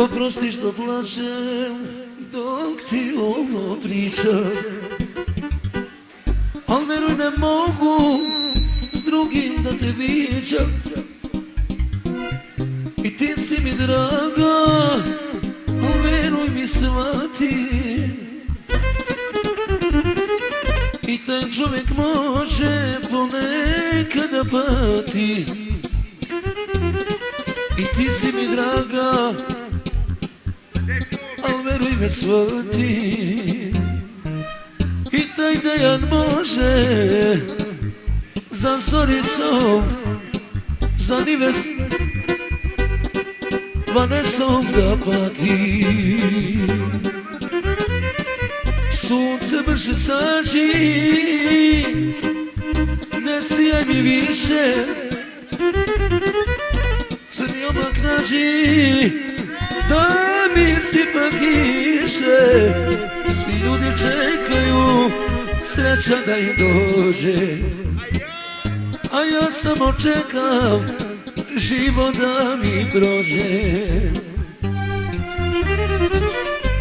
Oprosti što plačem dok ti ovo pričam, al veruj ne mogu s drugim da te viđam. I ti si mi draga, al veruj mi shvati, i taj čovjek može ponekada pati. I ti si mi draga, al veruj me shvati, i taj Dejan može za Zoricom, za Nives Vanesom da pati. Sunce brže sađi, ne sijaj mi više, crni oblak nađi, da mi sipa kiše. Svi ljudi čekaju sreća da im dođe, a ja samo čekam život da mi prođe.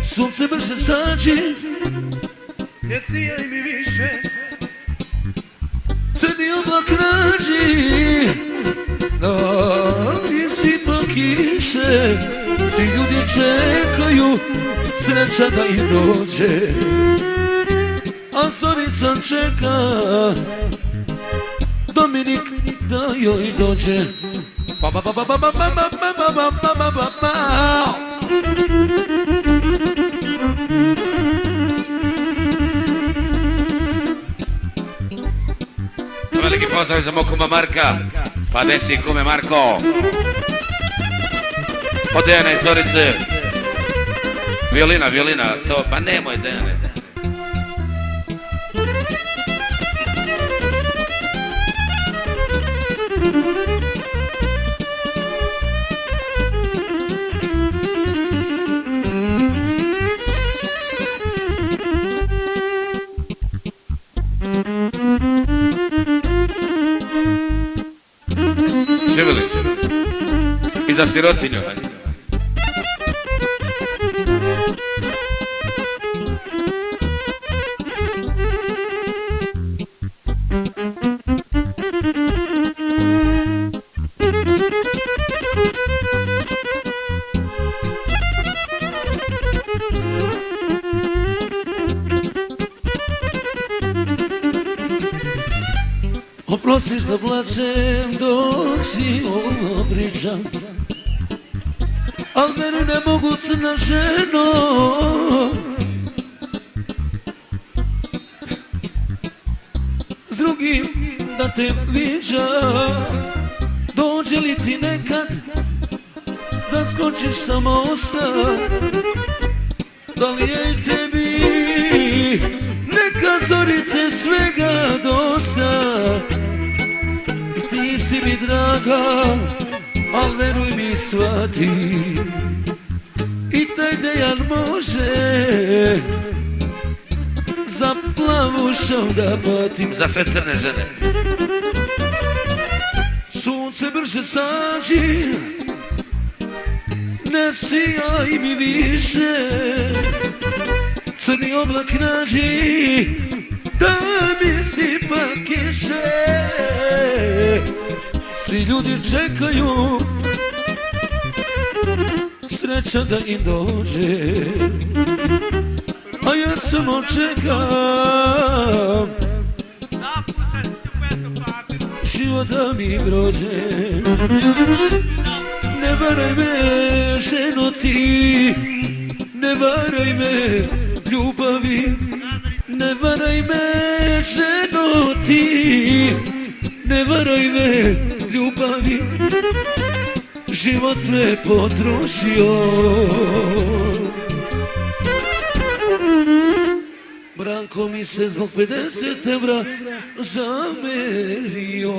Sunce brže sađi, ne sijaj mi više, crni oblak nađi, da mi sipa kiše. Svi ljudi čekaju sreća da im dođe, a Zorica čeka Dominik da joj dođe. Veliki pozdrav za mog kuma Marka. Pa desi kume Marko. Od Dejana i Zorice. Violina, to, pa nemoj Dejane. Živjeli i za sirotinju. Oprosti što plačem dok ti ovo pričam, al veruj ne mogu crna ženo, s drugim da te viđam. Dođe li ti nekad da skočiš sa mosta, da li je i tebi neka Zorice svega dosta. I ti si mi draga, al veruj mi shvati, i taj Dejan može za plavušom da patim. Za sve crne žene. Sunce brže sađi, ne sijaj mi više, crni oblak nađi, da mi sipa kiše. Svi ljudi čekaju sreća da im dođe, a ja samo čekam život da mi prođe. Ne varaj me ženo ti, ne varaj me ljubavi, ne varaj me ženo ti, ne varaj me ljubavi. Život me potrošio, Branko mi se zbog 50 evra zamerio.